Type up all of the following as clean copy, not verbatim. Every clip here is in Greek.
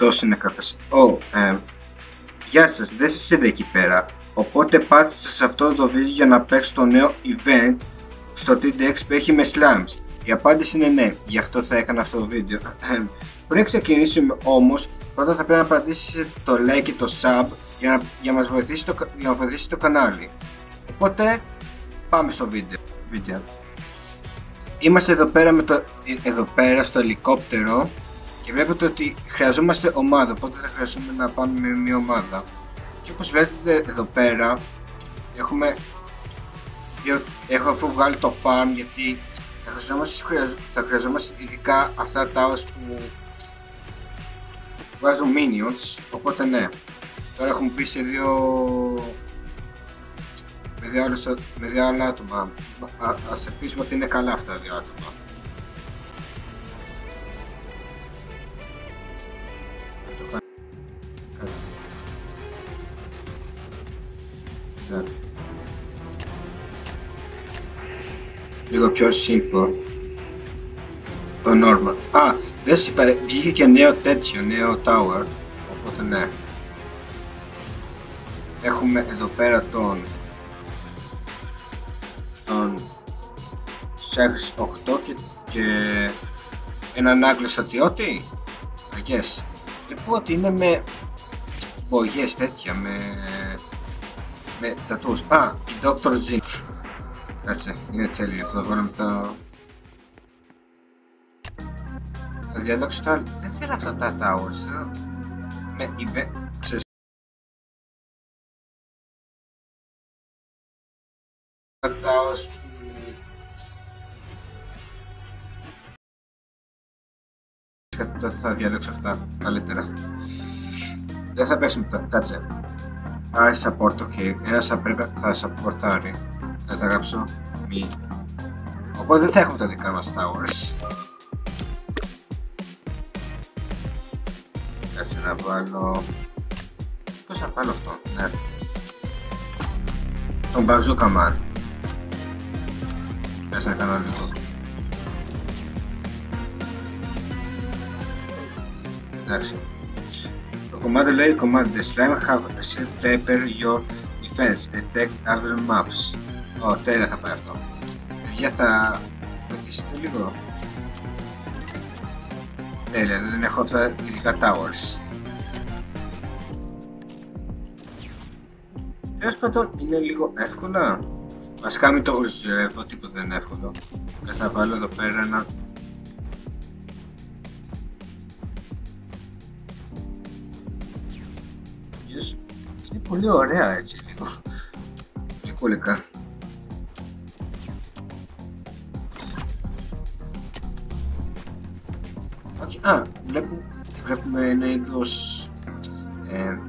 Αυτός είναι κάποιος. Γεια σας, δεν σας είδα εκεί πέρα. Οπότε πάτησα σε αυτό το βίντεο για να παίξω το νέο event στο TDX που έχει με slimes. Η απάντηση είναι ναι, γι' αυτό θα έκανα αυτό το βίντεο. Πριν ξεκινήσουμε όμως, πρώτα θα πρέπει να πατήσεις το like και το sub για να μας βοηθήσει το κανάλι. Οπότε πάμε στο βίντεο. Είμαστε εδώ πέρα στο ελικόπτερο και βλέπετε ότι χρειαζόμαστε ομάδα, οπότε θα χρειαστούμε να πάμε με μια ομάδα. Και όπως βλέπετε εδώ πέρα έχω αφού βγάλει το farm, γιατί θα χρειαζόμαστε ειδικά αυτά τα towers που βγάζουν minions, οπότε ναι. Τώρα έχουμε πει σε με δύο άλλα άτομα. Ας ελπίσουμε ότι είναι καλά αυτά τα δύο άτομα. Λίγο πιο simple. Το normal. Δεν σας είπα, βγήκε και νέο tower, οπότε ναι. Έχουμε εδώ πέρα τον Sex 8 και έναν Άγγλο στρατιώτη. Yes. Βλέπω ότι είναι με μπογιές τέτοια, με τατούς. Η Dr. Z. Κάτσε, είναι τέλειο, θα βάλουμε τα... Θα διαλέξω τα... Δεν θέλω αυτά τα towers, ξέρεις... Τα towers που... θα διαλέξω αυτά, καλύτερα. Δεν θα παίξουμε τα... Κάτσε. Support, ok. Ένας θα supportάρει. Θα γράψω μη. Οπότε δεν θα έχουμε τα δικά μας towers. Κάτσε να βάλω... Πώς θα βάλω αυτό, ναι. Τον Bazooka Man. Κάτσε να κάνω λίγο. Εντάξει. Το κομμάτι λέει κομμάτι The slime have a paper your defense and take other maps. Τέλεια θα πάει αυτό. Παιδιά, θα βοηθήσετε λίγο. Τέλεια, δεν έχω αυτά ειδικά towers. Τέλος πάντων, είναι λίγο εύκολα. Βασικά μην το γουζεύω, τίποτα δεν είναι εύκολο. Κάτσε να βάλω εδώ πέρα ένα... Είναι πολύ ωραία έτσι λίγο. Γλυκούλικα. Βλέπουμε ένα είδος,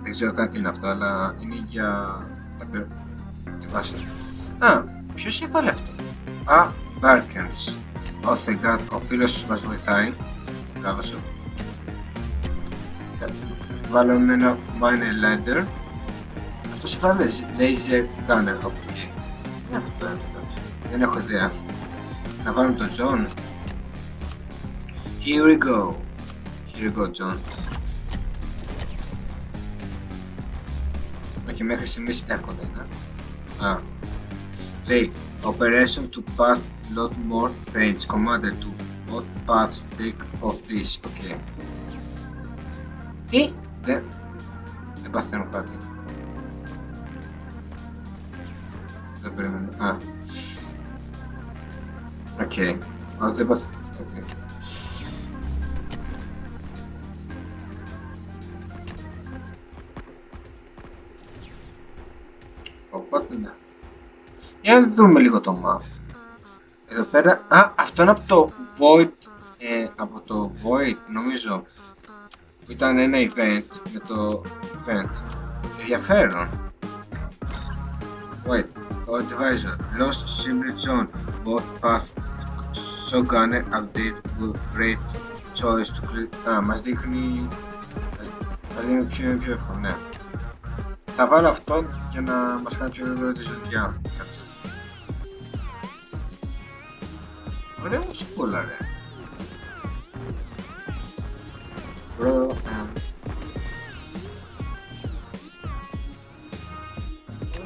δεν ξέρω καν τι είναι αυτό, αλλά είναι για τη βάση. Ποιος έβαλε αυτό? Barkens. Thank God, ο φίλος μας βοηθάει. Μπράβο σου. Βάλαμε ένα Miner Lander. Αυτός έβαλε Laser Gunner. Τι είναι αυτό? Δεν έχω ιδέα. Να βάλουμε τον John. Here we go. Here we go, John. Και μέχρι στιγμής εύκολα είναι. Λέει Operation to path lot more range. Commander to both paths take of this. Okay. Τι? Δεν παθαίνω κάτι. Δεν περιμένω. Οκ. Δεν παθαίνω. Οπότε ναι. Για να δούμε λίγο το map. Εδώ πέρα, αυτό είναι από το Void, νομίζω, που ήταν ένα event με το event. Ενδιαφέρον. Wait, advisor, lost Simple Zone, both path, shotgunner update with great choice to click. Μας δείχνει πιο εύκολο, ναι. Θα βάλω αυτό για να μας κάνει πιο γρήγορα τη ζωτιά. Ωραία μουσικούλα ρε.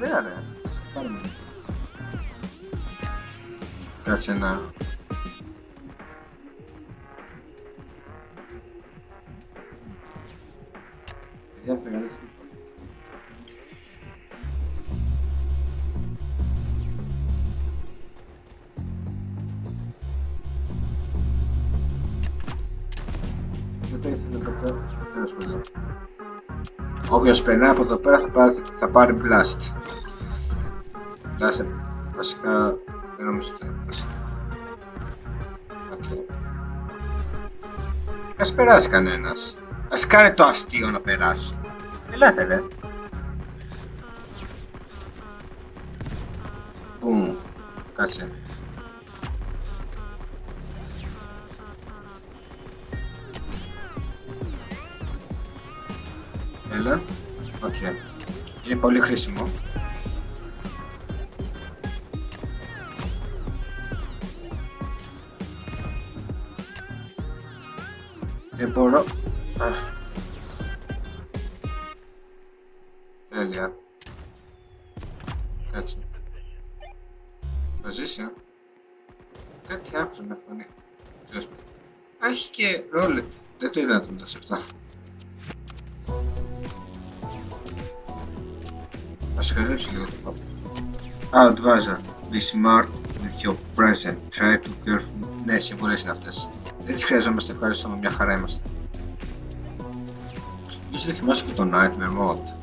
Ωραία ρε. Πάρουμε. Κάτσε να... Δεν θα καταλάβεις τίποτα. Όποιος περνάει από εδώ πέρα θα πάρει blast. Blast, βασικά δεν νομίζω ότι είναι blast. Okay. Ας περάσει κανένας. Ας κάνει το αστείο να περάσει. Ελάτε ρε. Μπουμ. Κάτσε. Έλα. Οκ. Είναι πολύ χρήσιμο. Δεν μπορώ. Τέλεια. Κάτσε. Θα ζήσει, κάτι άκουσα με φωνή. Έχει και ρόλο. Δεν το είδα να τον δώσει αυτό. Ας χαζέψει λίγο το πάπου. Advisor. Be smart with your present. Try to careful. Ναι, συμβουλές είναι αυτές. Δεν τις χρειαζόμαστε, ευχαριστώ, μια χαρά είμαστε. Ίσως δοκιμάσω και το Nightmare Mode.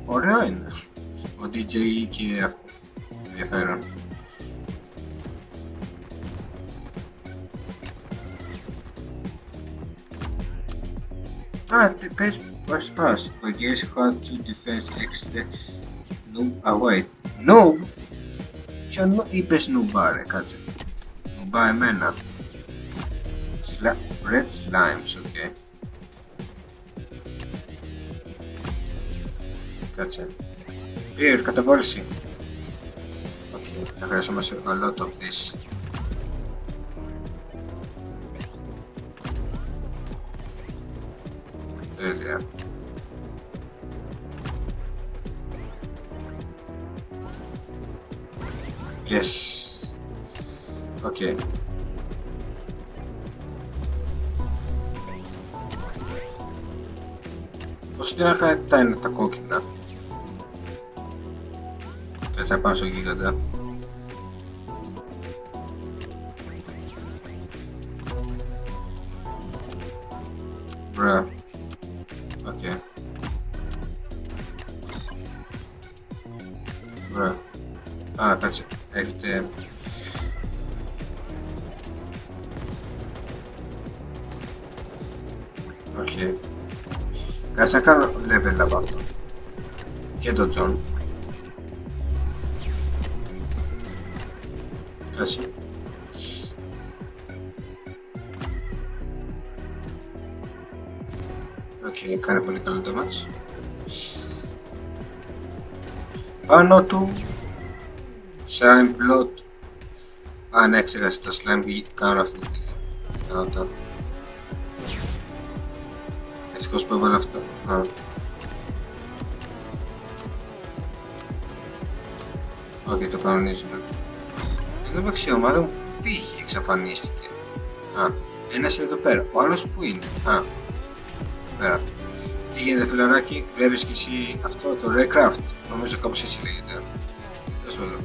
Ωραίο είναι. Ο DJ και αυτό. Ενδιαφέρον. Τι πες, πας. Ο Gaze had to defense X the noob away. Noob? Ποιον είπες νουμπά ρε, κάτσε. Νουμπά εμένα. Red slimes, ok. Κάτσε. Beer, καταβόληση. Ok, θα χρειαζόμαστε a lot of this. Τέλεια. Yes. Ok. Πώς τι να κάνει τα κόκκινα. Κάτσε πάνω στο γίγαντα. Μπρα. Οκ. Μπρα. Κάτσε. Έχετε... Οκ. Κάτσε να κάνω level από αυτό. Και το John. Κάτσε. Οκ, κάνει πολύ καλό damage. Πάνω του Slime Blood. Ναι, ξέχασα τα slime κάνω αυτή τη πιθανότητα. Ευτυχώς που έβαλα αυτό. Όχι, το κανονίζουμε. Εδώ μεταξύ η ομάδα μου πήγε, εξαφανίστηκε. Ένας είναι εδώ πέρα. Ο άλλος που είναι? Πέρα. Τι γίνεται φιλαράκι, βλέπεις και εσύ αυτό το Raycraft? Νομίζω κάπως έτσι λέγεται. Δες με εδώ.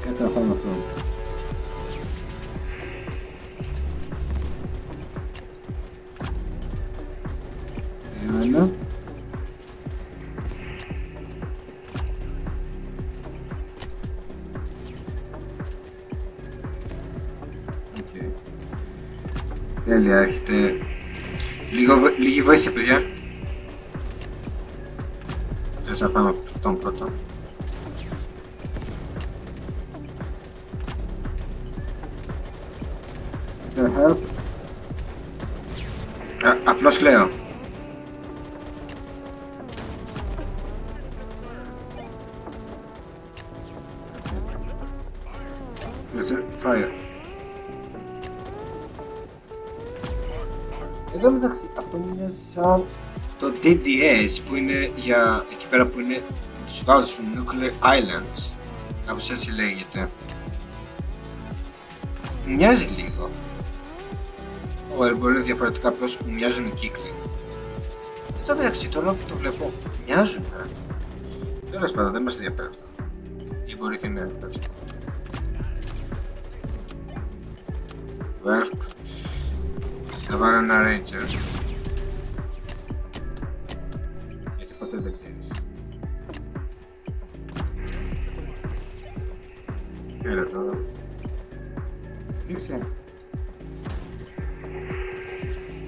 Κάτι να φάμε αυτό. Ένα. Τέλεια, έχετε λίγη βοήθεια, παιδιά. Δεν θα πάμε από τον πρώτο. Help. Απλώς λέω. Fire. Εδώ μεταξύ, αυτό μου μοιάζει σαν το DDS που είναι για εκεί πέρα που είναι τους βάζουν Nuclear Islands. Κάπως έτσι λέγεται. Μοιάζει λίγο. Μπορεί να είναι διαφορετικά, απλώς μου μοιάζουν οι κύκλοι. Εδώ μεταξύ, τώρα που το βλέπω, μοιάζουν. Τέλος πάντων, δεν μας ενδιαφέρει αυτό. Ή μπορεί και ναι, εντάξει. Well, θα βάλω ένα Ranger. Γιατί ποτέ δεν ξέρεις. Έλα τώρα. Δείξε.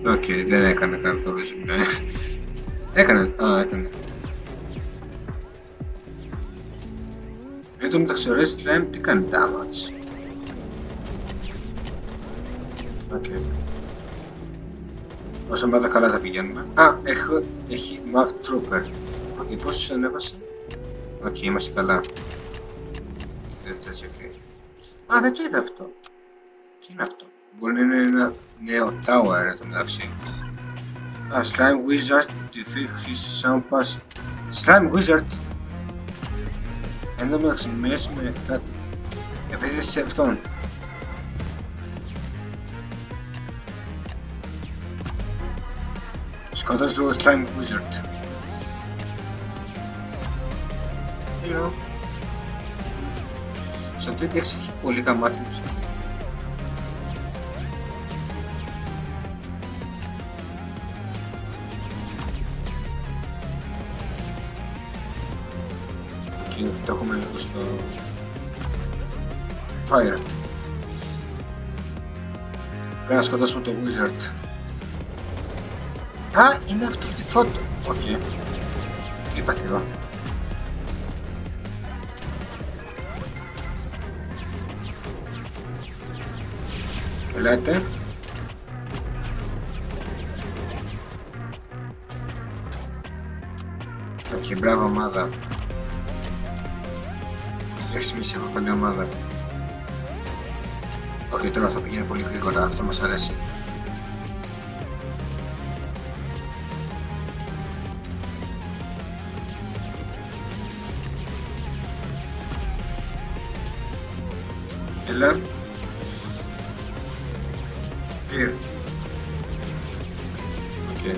Οκ, δεν έκανε καθόλου ζημιά. Έκανε, έκανε. Εν τω μεταξύ ο Red Slime τι κάνει damage. Οκ. Όσο μάθα καλά θα πηγαίνουμε. Έχει Mark Trooper. Οκ, πόσους ανέβασε. Οκ, είμαστε καλά. Δεν το είδα αυτό. Τι είναι αυτό. Μπορεί να είναι ένα νέο tower εν τω μεταξύ. Slime Wizard defeat his sound pass. Slime Wizard. Εν τω μεταξύ μοιάζει με κάτι. Επίθεση σε αυτόν. Σκοτώσει το Slime Wizard. Στο TDX έχει πολύ καμάτι μουσική. Και το έχουμε λίγο στο Fire. Πρέπει να σκοτώσουμε το Wizard. Είναι αυτό τη φώτο. Οκ. Είπα και εγώ. Ελάτε. Οκ, μπράβο ομάδα. Μέχρι στιγμής έχω καλή ομάδα. Όχι, τώρα θα πηγαίνει πολύ γρήγορα, αυτό μας αρέσει. Έλα. Here. Okay.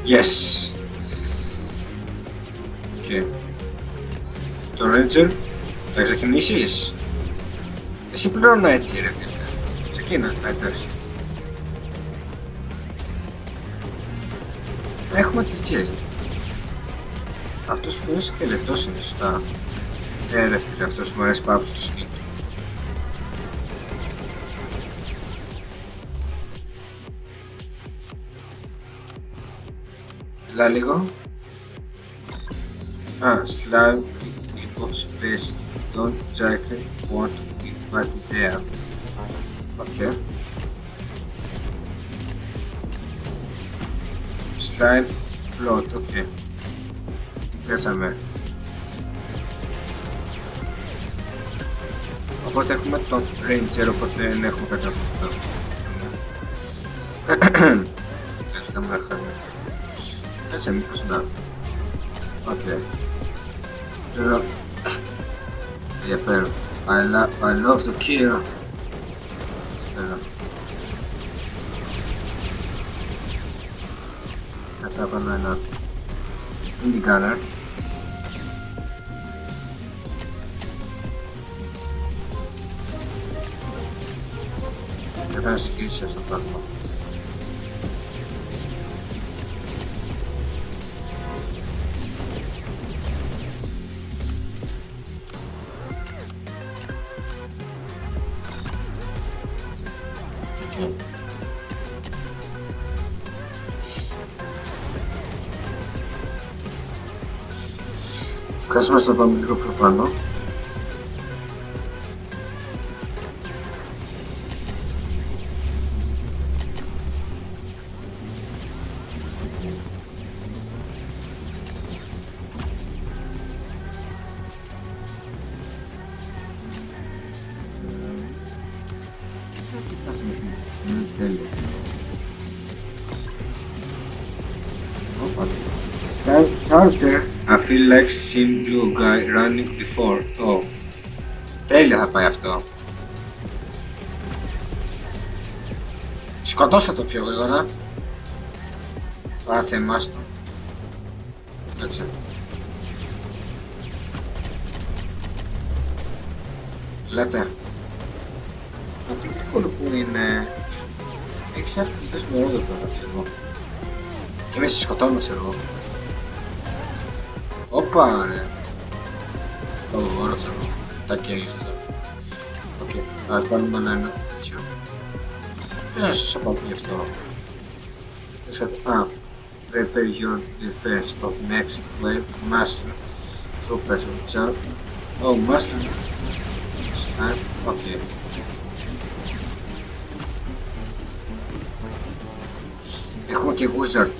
Yes. Okay. Το Ranger θα ξεκινήσεις. Εσύ πλέον έτσι ρε φίλε. Ξεκίνα, εντάξει. Έχουμε τη Τζέλη. Αυτός που είναι σκελετός είναι σωστά. Ρε φίλε, αυτός μου αρέσει πάρα πολύ το skin του. Έλα λίγο. Slime people space don't jacket want to be body there. Okay. Slime float, okay. Πιάσαμε. Οπότε έχουμε τον Ranger, οπότε δεν έχουμε κάτι από αυτό. Κάτσε να χάρη. Κάτσε μήπως να. Οκ. Τώρα ενδιαφέρον. I love to kill. Θέλω. Κάτσε να πάρω ένα Indie Gunner. Πρέπει να συγχύσεις αυτό το πράγμα. Κάτσε μας το πάμε λίγο πιο πάνω. Τέλειο. Charter. I feel like seeing blue guy running before. Oh. Τέλεια θα πάει αυτό. Σκοτώστε το πιο γρήγορα. Παρά θεμάς το. Έτσι. Λέτε. Αυτό το που είναι... Έχεις αυτές με όλο τώρα, ξέρω εγώ. Και εμείς σκοτώνουμε, ξέρω εγώ. Όπα ρε. Το γόρο, ξέρω εγώ. Τα κέγεις εδώ. Οκ, ας πάρουμε ένα τέτοιο. Ποιος να σας πω γι' αυτό. Prepare your defense of next wave master troopers of jump. Oh, master. Okay. Έχουμε και wizard.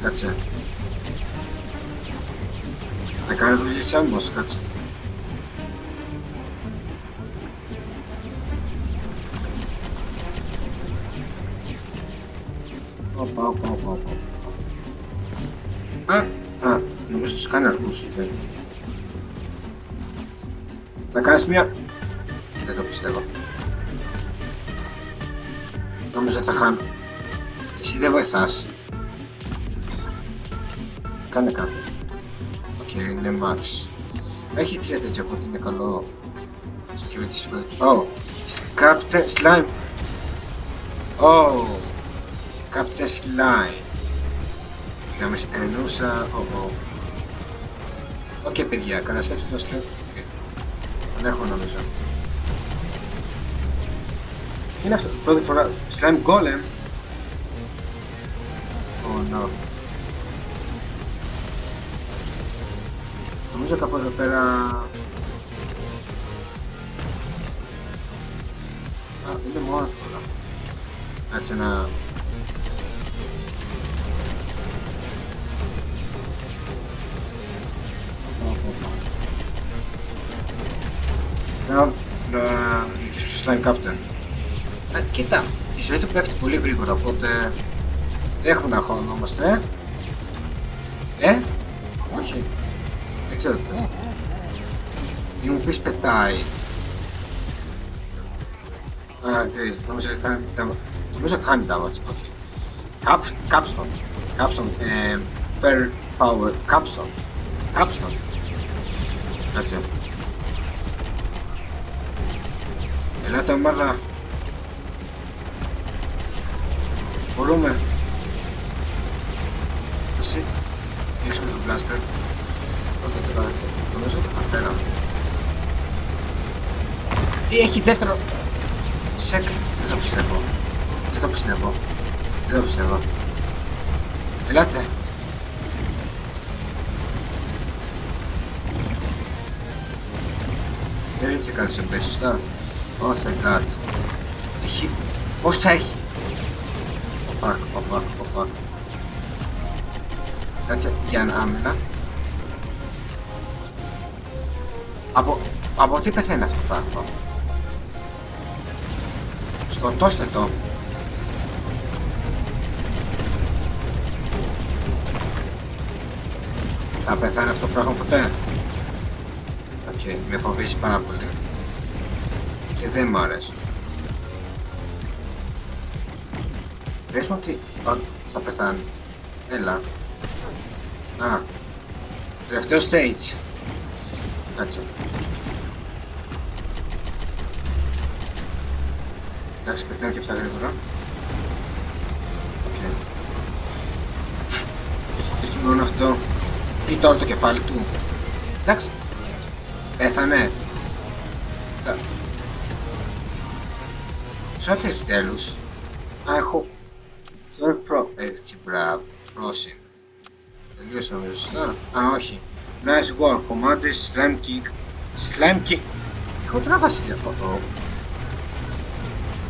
Κάτσε. Θα κάνει δουλειές όμως, κάτσε. Όπα. Νομίζω τους κάνει αργούς. Θα κάνεις μία... Δεν το πιστεύω. Νομίζω θα χάνω. Εσύ δεν βοηθάς. Κάνε κάτι. Οκ, είναι max. Έχει 3 τέτοια οπότε είναι καλό. Security sphere. Oh, Captain Slime. Oh, Captain Slime. Να με εννοούσα... Οκ, παιδιά, καταστρέψτε το Slime. Τον έχω νομίζω. Τι είναι αυτό, πρώτη φορά Slime Golem. Oh no. Νομίζω κάπου εδώ πέρα... είναι μόνο τώρα. Κάτσε να... Να νικήσω στο Slime Captain. Κοίτα, η ζωή του πέφτει πολύ γρήγορα, οπότε δεν έχουμε να αγχωνόμαστε. Όχι. Δεν ξέρω τι θες. Ή μου πεις πετάει. Νομίζω κάνει damage, όχι. Capstone, fair power, Capstone. Κάτσε. Ελάτε ομάδα. Μπορούμε. Εσύ. Ρίξουμε το blaster. Όχι τώρα. Νομίζω το κατέρα. Τι έχει δεύτερο. Σεκ. Δεν το πιστεύω. Ελάτε. Δεν είχε κάνει σε μπες, σωστά. Oh, thank God. Έχει... Πόσα έχει. Οπακ. Κάτσε για να άμυνα. Από τι πεθαίνει αυτό το πράγμα. Σκοτώστε το. Θα πεθάνει αυτό το πράγμα ποτέ. Οκ, με φοβίζει πάρα πολύ. Και δεν μ' αρέσει. Πες μου ότι θα πεθάνει. Έλα. Τελευταίο stage. Κάτσε. Εντάξει, πεθαίνω και αυτά γρήγορα. Οκ. Είσαι μόνο αυτό. Τι τώρα το κεφάλι του. Εντάξει. Πέθανε. Σου έφερε τέλους. Έχω... Έτσι, μπράβο. Πρόσεχε. Τελείωσα νομίζω σωστά. Όχι. Nice work. Commander Slime Kick. Έχω τράβαση για αυτό.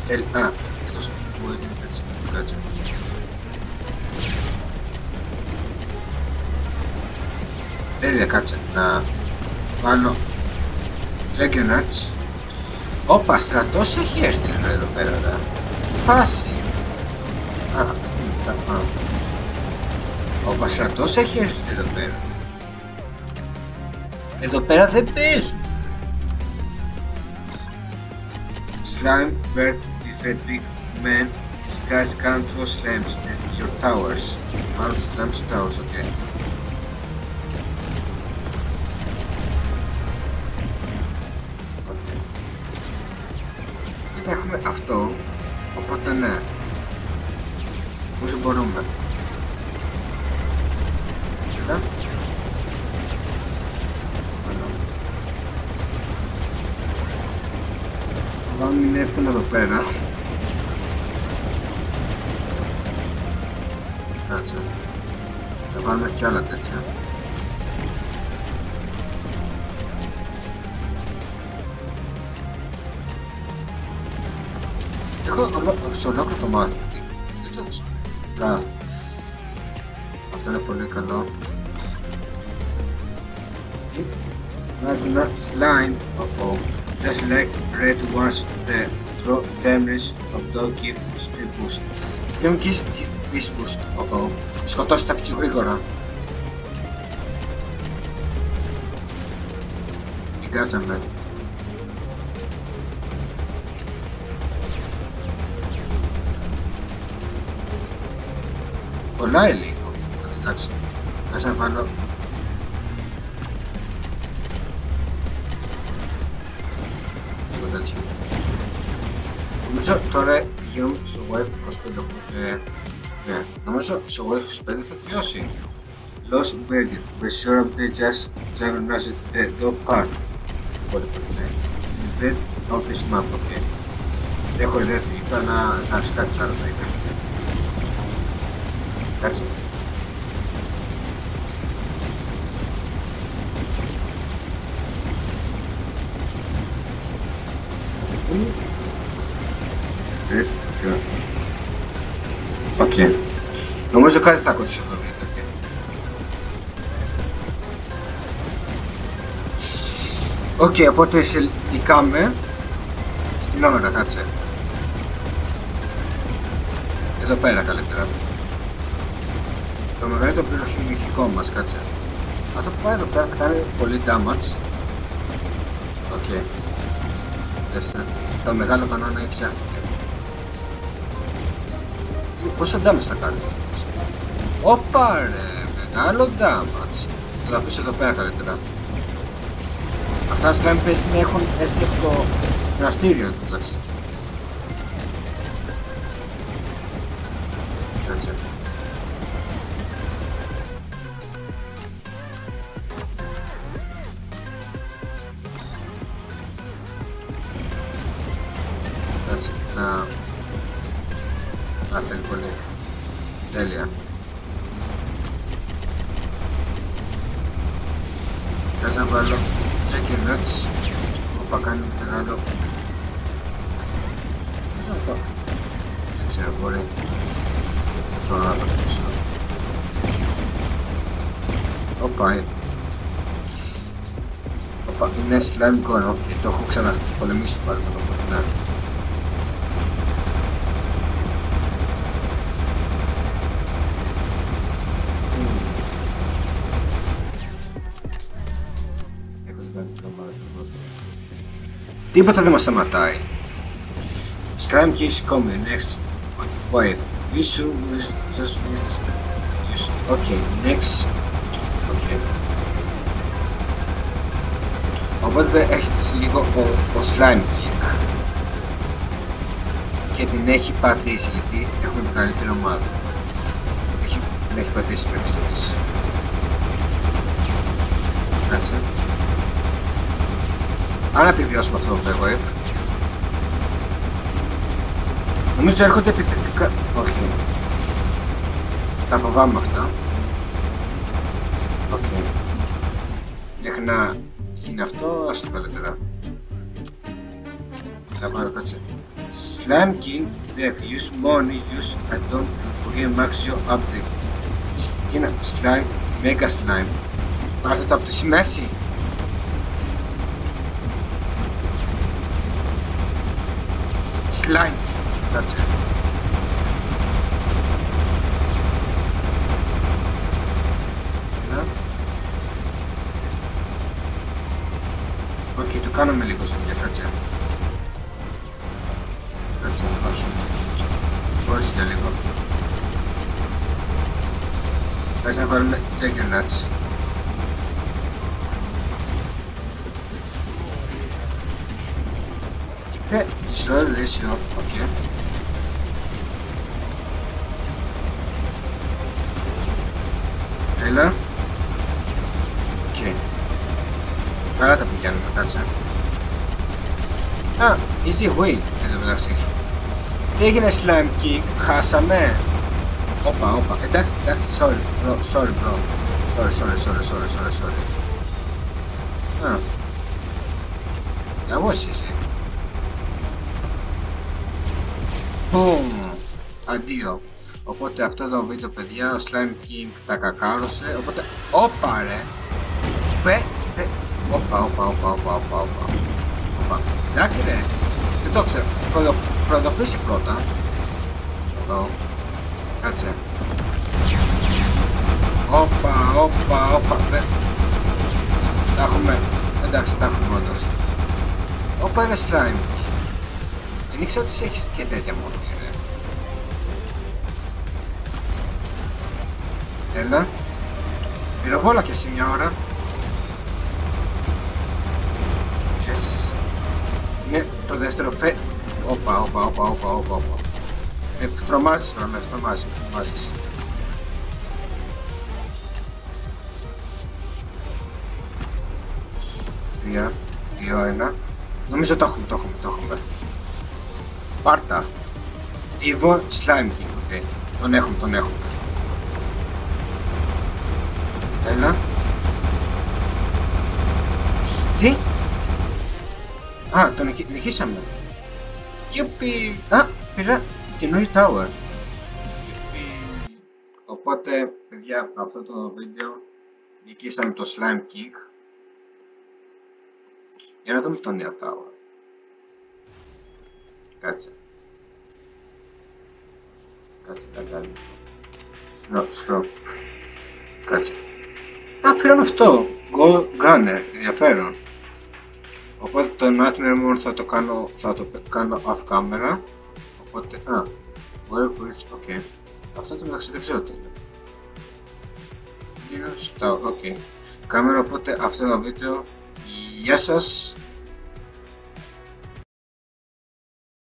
Εκτός που έγινε έτσι. Κάτσε. Τέλεια, κάτσε. Να βάλω Dragonauts. Όπα, στρατός έχει έρθει εδώ πέρα. φάση. Α, αυτή τη μετά. Ο Βασρατός έχει έρθει εδώ πέρα. Εδώ πέρα δεν παίζουν. Slime bird with a big man. These guys can't throw slimes at your towers. Μάλλον slimes στο towers, ok. Έχουμε αυτό, οπότε ναι. Όσο μπορούμε. Κοίτα. Θα μην έρθουν εδώ πέρα. Κάτσε. Θα βάλουμε κι άλλα τέτοια. Έχω σε ολόκληρο το μάτι. Να. Αυτό είναι πολύ καλό. Magna slime. Just like red ones, the throw damage of dog give speed boost. Δεν μου give this boost. Σκοτώσει τα πιο γρήγορα. Εγκάτσαμε. Κολλάει λίγο. Εντάξει. Ας να βάλω. Λίγο τέτοιο. Νομίζω τώρα πηγαίνουμε στο web 25. Ναι, νομίζω στο web 25 θα τελειώσει. Lost Burger. We're sure they just diagnosed the dog path. Οπότε πρέπει να είναι. Bed of this map, ok. Έχω ιδέα τι είπα να κάνεις κάτι άλλο θα ήταν. Κάτσε. Οκ. Νομίζω κάτι θα ακούσεις αυτό. Οκ, οπότε συλληκάμε στην ώρα, κάτσε. Εδώ πέρα καλύτερα. Το μεγαλύτερο πυροχημικό μας, κάτσε. Αυτό που πάει εδώ πέρα θα κάνει πολύ damage. Οκ. Το μεγάλο κανόνα έχει φτιάχτηκε. Πόσο damage θα κάνει? Όπα ρε, μεγάλο damage. Θα το αφήσω εδώ πέρα καλύτερα. Αυτά slime παίζει να έχουν έρθει από το δραστήριο τουλάχιστον. Κάτσε. Κάτσε, να θέλει πολύ. Τέλεια. Κάτσε να βάλω και nuts. Όπα κάνει μεγάλο. Τι είναι αυτό? Δεν ξέρω, μπορεί. Τώρα να το πίσω. Όπα, όπα, είναι slime gun, ok, το έχω ξαναπολεμήσει το παρελθόν, οπότε ναι. Τίποτα δεν μας σταματάει. Slime keeps coming next wave. You should just use. Okay, next. Okay. Οπότε έχετε σε λίγο ο Slime King και την έχει πατήσει γιατί έχουμε μεγαλύτερη ομάδα. Την έχει πατήσει μέχρι στιγμής. Κάτσε. Αν επιβιώσουμε αυτό το wave. Νομίζω έρχονται επιθετικά. Όχι. Τα φοβάμαι αυτά. Οκ. Μέχρι να γίνει αυτό, ας το καλύτερα. Θα πάρω κάτσε. Slime King, Death, use money, use add-on, forget max your update. Τι είναι, Slime, Mega Slime. Πάρτε το από τη μέση. Slime. κάτσε. Έλα. Οκ, το κάνουμε λίγο ζημιά, κάτσε. Κάτσε, όχι. Χωρίς για λίγο. Κάτσε να βάλουμε Juggernauts. Destroy ratio, ok. Έλα. Οκ. Καλά τα πηγαίνουμε, κάτσε. Α, easy win, εδώ μεταξύ. Τι έγινε Slime King, χάσαμε. Όπα, εντάξει, sorry bro. Sorry. Α. That was easy. Boom! Αντίο. Οπότε αυτό το βίντεο, παιδιά, ο Slime King τα κακάρωσε. Οπότε, όπα ρε! Όπα. Εντάξει ρε! Δεν το ξέρω. Προδοποιήσει πρώτα. Εδώ. Κάτσε. Όπα. Τα έχουμε. Εντάξει, τα έχουμε όντως. Όπα είναι Slime. Δεν ήξερα ότι έχεις και τέτοια μόνο. Έλα. Πυροβόλα και εσύ μια ώρα. Yes. Είναι το δεύτερο φε... Όπα. Τρομάζεις τώρα, με τρομάζεις. 3, 2, 1. Νομίζω το έχουμε. Πάρτα. Evo Slime King, ok. Τον έχουμε. Έλα. Τι? Α, τον νικήσαμε. Γιουπι. Α, πήρα καινούριο tower. Οπότε, παιδιά, αυτό το βίντεο νικήσαμε το Slime King. Για να δούμε το νέο tower. Κάτσε. Slow. Κάτσε. Α, πήραμε αυτό. Gunner, ενδιαφέρον. Οπότε το Nightmare Moon θα το κάνω off camera. Οπότε, ok. Αυτό το μεταξύ δεν ξέρω τι είναι. Είναι στο, ok. Κάμερα, οπότε αυτό το βίντεο. Γεια σας.